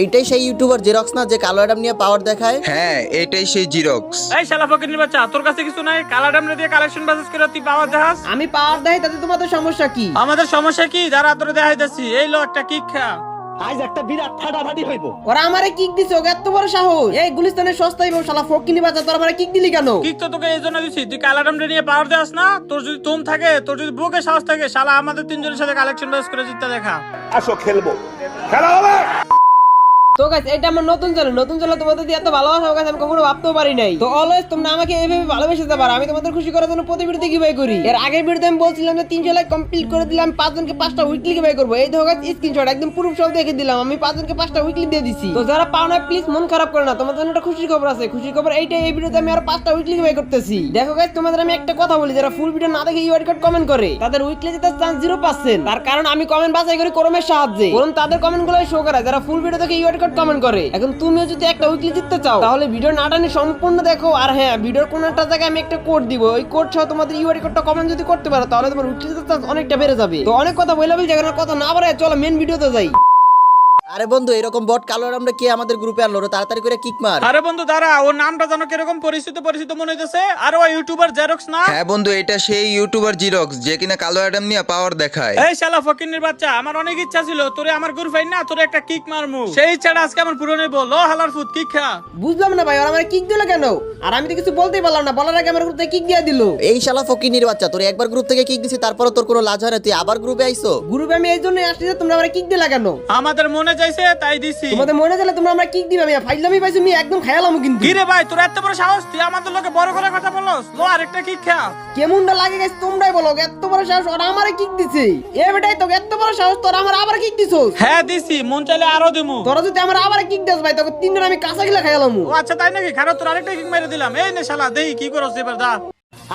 এইটাই সেই YouTuber xerox না যে কালো অ্যাডাম নিয়ে পাওয়ার দেখায়? হ্যাঁ, এটাই সেই জিরক্স। এই শালা ফকিরের বাচ্চা, তোর কাছে কিছু নাই? কালা ডামরে দিয়ে কালেকশন বাসেস করে তুই পাওয়ার দেখাস? আমি পাওয়ার দেই তাতে তোমাদের সমস্যা কি? আমাদের সমস্যা কি? যারা তোরে দেখাইতেছি, এই লো একটা কিক খা। আজ একটা বিরাট ফাটাফাটি হইব। ওরা আমারে কিক দিছে, ওকে এত বড় সাহস! এই গুলিস্তানের সস্তাই বউ শালা ফকিনি বাচ্চা, তোর আমারে কিক দিলি কেন? কিক তো তোকে এই জন্য দিছি, তুই কালা ডামরে নিয়ে পাওয়ার দেখাস না? তোর যদি তুম থাকে, তোর যদি বুকে সাহস থাকে, শালা আমাদের তিনজনের সাথে কালেকশন বাসেস করে জিততে দেখা। আসো খেলবো, খেলা হবে। তো গাইস, এটা আমার নতুন চ্যানেল তোমাদের দিয়ে এত ভালোবাসা গাইস আমি কখনো ভাবতেও পারি নাই। তো অলওয়েজ তোমরা আমাকে এইভাবে ভালোবেসে দিতে পারো, আমি তোমাদের খুশি করার জন্য প্রতি ভিডিওতে গিভঅ্যাওয়ে করি। এর আগের ভিডিওতে আমি বলছিলাম যে 300 লাইক কমপ্লিট করে দিলাম, 5 জনকে 5টা উইকলি গিভঅ্যাওয়ে করব। এই দেখো গাইস, স্ক্রিনশট একদম প্রুফ সহ দেখে দিলাম, আমি 5 জনকে 5টা উইকলি দিয়ে দিছি। তো যারা পাও না প্লিজ মন খারাপ করো না, তোমাদের জন্য একটা খুশির খবর আছে। খুশির খবর এইটাই, এই ভিডিওতে আমি আরো 5টা উইকলি গিভঅ্যাওয়ে করতেছি। দেখো গাইস, তোমাদের আমি একটা কথা বলি, যারা ফুল ভিডিও না দেখে ইউআর কোড কমেন্ট করে তাদের উইকলি জেতার চান্স 0%। তার কারণ আমি কমেন্ট বাছাই করি ক্রমের সাহায্যে, কারণ তাদের কমেন্টগুলোই শো করে যারা ফুল ভিডিও দেখে ইউআর কোড কমেন্ট করে। এখন তুমিও যদি একটা উইকলি জিততে চাও তাহলে ভিডিও না টানে সম্পূর্ণ দেখো। আর হ্যাঁ, ভিডিওর কোন একটা জায়গায় আমি একটা কোড দিব, ওই কোড সহ তোমাদের ইউআর কোডটা কমেন্ট যদি করতে পারো তাহলে তোমার উইকলি জেতার চান্স অনেকটা বেড়ে যাবে। তো অনেক কথা বললাম, জায়গার কথা না বাড়ায় চলো মেন ভিডিওতে যাই। আরে বন্ধু, এরকম বট কালো অ্যাডামরা কে আমাদের গ্রুপে আনলো রে? তাড়াতাড়ি করে কিক মার। আরে বন্ধু দাঁড়া, ওর নামটা জানো কিরকম পরিচিত মনে হইতেছে? আর ওই ইউটিউবার জেরক্স না? হ্যাঁ বন্ধু, এটা সেই ইউটিউবার জিরক্স যে কিনা কালো অ্যাডাম নিয়ে পাওয়ার দেখায়। এই শালা ফকিরের বাচ্চা, আমার অনেক ইচ্ছা ছিল তোরে আমার গ্রুপ ফাইন না তোরে একটা কিক মারমু, সেই ইচ্ছাটা আজকে আমার পূরণ হইব। লো হালার ফুট কিক খা। বুঝলাম না ভাই, ওরা আমার কিক দিল কেন? আর আমি তো কিছু বলতেই পারলাম না, বলার আগে আমার গ্রুপে কিক দিয়ে দিল। এই শালা ফকিনির বাচ্চা, তোর একবার গ্রুপ থেকে কিক দিছি, তারপরে তোর কোনো লাজ হয় না, তুই আবার গ্রুপে আইছো? গ্রুপে আমি এই জন্যই আসছি যে তোমরা আমার কিক দিলা কেন? আমাদের মনে চাইছে তাই দিছি। তোমাদের মনে গেলে তোমরা আমরা কিক দিবে, আমি ফাইজলামি পাইছি, আমি একদম খেয়ালাম কিন্তু। কি রে ভাই, তোর এত বড় সাহস? তুই আমাদের লোকে বড় করে কথা বলস? লো আরেকটা কিক খা। কেমনটা লাগে গাইস তোমরাই বলো, এত বড় সাহস ওরা আমারে কিক দিছে। এ বেটাই তো এত বড় সাহস, তোরা আমার আবার কিক দিছস? হ্যাঁ দিছি, মন চাইলে আরো দিমু। তোরা যদি আমার আবার কিক দিস ভাই, তোকে তিনজন আমি কাঁচা গিলা খাইলাম। ও আচ্ছা তাই নাকি? খারাপ, তোর আরেকটা কিক মেরে দিলাম। এই নে শালা, দেই কি করছ এবার দা।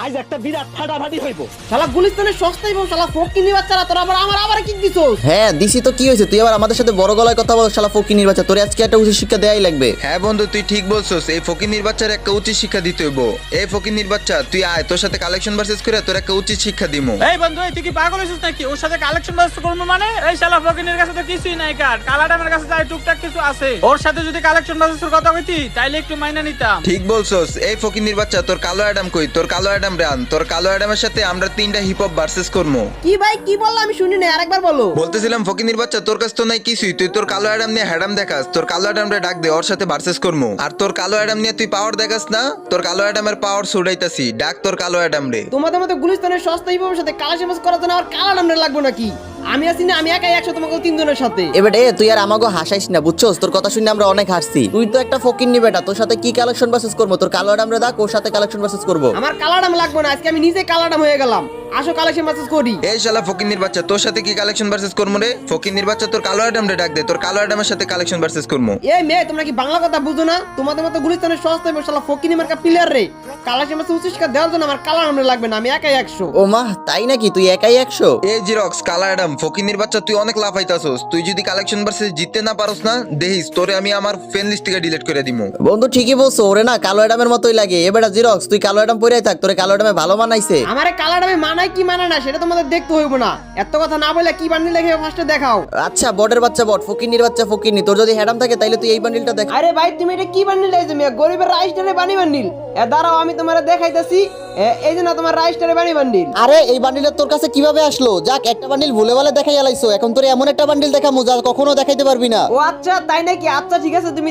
আজ একটা বিরাট ফাটাফাটি হইব। শালা গুলিস্তানের সস্তাই বউ শালা ফকিনি বাচ্চারা, তোরা আবার কিক দিছস। হ্যাঁ দিছি তো, কি হয়েছে? তুই আবার আমাদের সাথে বড় গলায় কথা বল শালা ফকিনির বাচ্চা, তোর আজকে একটা উচিত শিক্ষা দেয়াই লাগবে। হ্যাঁ বন্ধু, তুই ঠিক বলছস, এই ফকিন্নির বাচ্চার একটা উচিত শিক্ষা দিতে হইব। এই ফকিন্নির বাচ্চা, তুই আয়, তোর সাথে কালেকশন ভার্সেস করে তোর একটা উচিত শিক্ষা দিমু। এই বন্ধু, তুই কি পাগল হইছিস নাকি? ওর সাথে কালেকশন বাস করবো মানে? এই শালা ফকিনের কাছে তো কিছুই নাই, কার কালাডামের কাছে যাই টুকটাক কিছু আছে। ওর সাথে যদি কালেকশন বাসের কথা কইতি তাইলে একটু মাইনা নিতাম। ঠিক বলছস, এই ফকিন্নির বাচ্চা, তোর কালো অ্যাডাম কই? তোর কালো অ্যাডাম রান, তোর কালো অ্যাডামের সাথে আমরা 3টা হিপ হপ ভার্সেস করবো। কি ভাই কি বললা আমি শুনি না, আরেকবার বলো। বলতেছিলাম ফকিন্নির বাচ্চা, তোর কাছে তো নাই কিছুই, তুই তোর কালো অ্যাডাম নিয়ে হ্যাডাম দেখাস, তোর কালো অ্যাডামরে ডাক দে, ওর সাথে ভার্সেস করবো। আর তোর কালো অ্যাডাম নিয়ে তুই পাওয়ার দেখাস না, তোর কালো অ্যাডামের পাওয়ার ছুড়াইতাছি, ডাক তোর কালো অ্যাডাম রে। তোমাদের মতো গুলিস্তানের সস্তাই বউর সাথে কালেকশন বাস করার জন্য আমার কালা নামটা লাগবে নাকি? আমি আছি না, আমি একাই 100 তোমাকে 3 জনের সাথে। এবার তুই আর আমাকে হাসাইস না, বুঝছস? তোর কথা শুনে আমরা অনেক হাসছি। তুই তো একটা ফকিন্নি বেটা, তোর সাথে কি কালেকশন ভার্সেস করবো? তোর কালো অ্যাডামরে ডাক, ওর সাথে কালেকশন ভার্সেস করবো। আমার কালা নাম লাগবে না, আজকে আমি নিজে কালা নাম হয়ে গেলাম। আসো কালেকশন বাস করি। এই শালা ফকিন্নির বাচ্চা, তোর সাথে কি কালেকশন ভার্সেস করবো রে? ফকিন্নির বাচ্চা, তোর কালো অ্যাডাম রে ডাক দে, তোর কালো অ্যাডামের সাথে কালেকশন ভার্সেস করবো। এই মেয়ে, তোমরা কি বাংলা কথা বুঝো না? তোমাদের মতো গুলিস্তানের সস্তাই বউ শালা ফকিনি মার্কা প্লেয়ার রে, কালেকশন বাস উচিত শিক্ষা দেওয়ার জন্য আমার কালা নাম লাগবে না, আমি একাই 100। ও মা, তাই নাকি? তুই একাই 100? এই জিরক্স, কালো অ্যাডাম, ফকিন্নির বাচ্চা, তুই অনেক লাফাইতাছস। তুই যদি কালেকশন ভার্সেস জিততে না পারস না, দেখিস তোরে আমি আমার ফ্রেন্ড লিস্ট থেকে ডিলিট করে দিমু। বন্ধু ঠিকই বলছো, ওরে না কালো অ্যাডামের মতোই লাগে। এবার জিরক্স, তুই কালো অ্যাডাম পরেই থাক, তোরে কালো অ্যাডামে ভালো মানাইছে। আমারে কালা নামে মানায় কি মানে না সেটা তোমাদের দেখতে হইব না। এত কথা না বলে কি বান্ডিল লেখে ফার্স্টে দেখাও। আচ্ছা, বটের বাচ্চা বট, ফকিন্নির বাচ্চা ফকিন্নি, তোর যদি হ্যাডাম থাকে তাইলে তুই এই বান্ডিলটা দেখ। আরে ভাই তুমি এটা কি বান্ডিল লাইছো মিয়া? গরিবের রাইস্টারে বানি বান্ডিল। দাঁড়াও আমি তোমারে দেখাইতাছি। এই যে না তোমার রাইস্টারে বানি বান্ডিল। আরে এই বান্ডিলটা তোর কাছে কিভাবে আসলো? যাক, একটা বান্ডিল ভুলে ভালে দেখাই আলাইছো, এখন তোর এমন একটা বান্ডিল দেখামু যা কখনো দেখাইতে পারবি না। ও আচ্ছা তাই নাকি? আচ্ছা ঠিক আছে, তুমি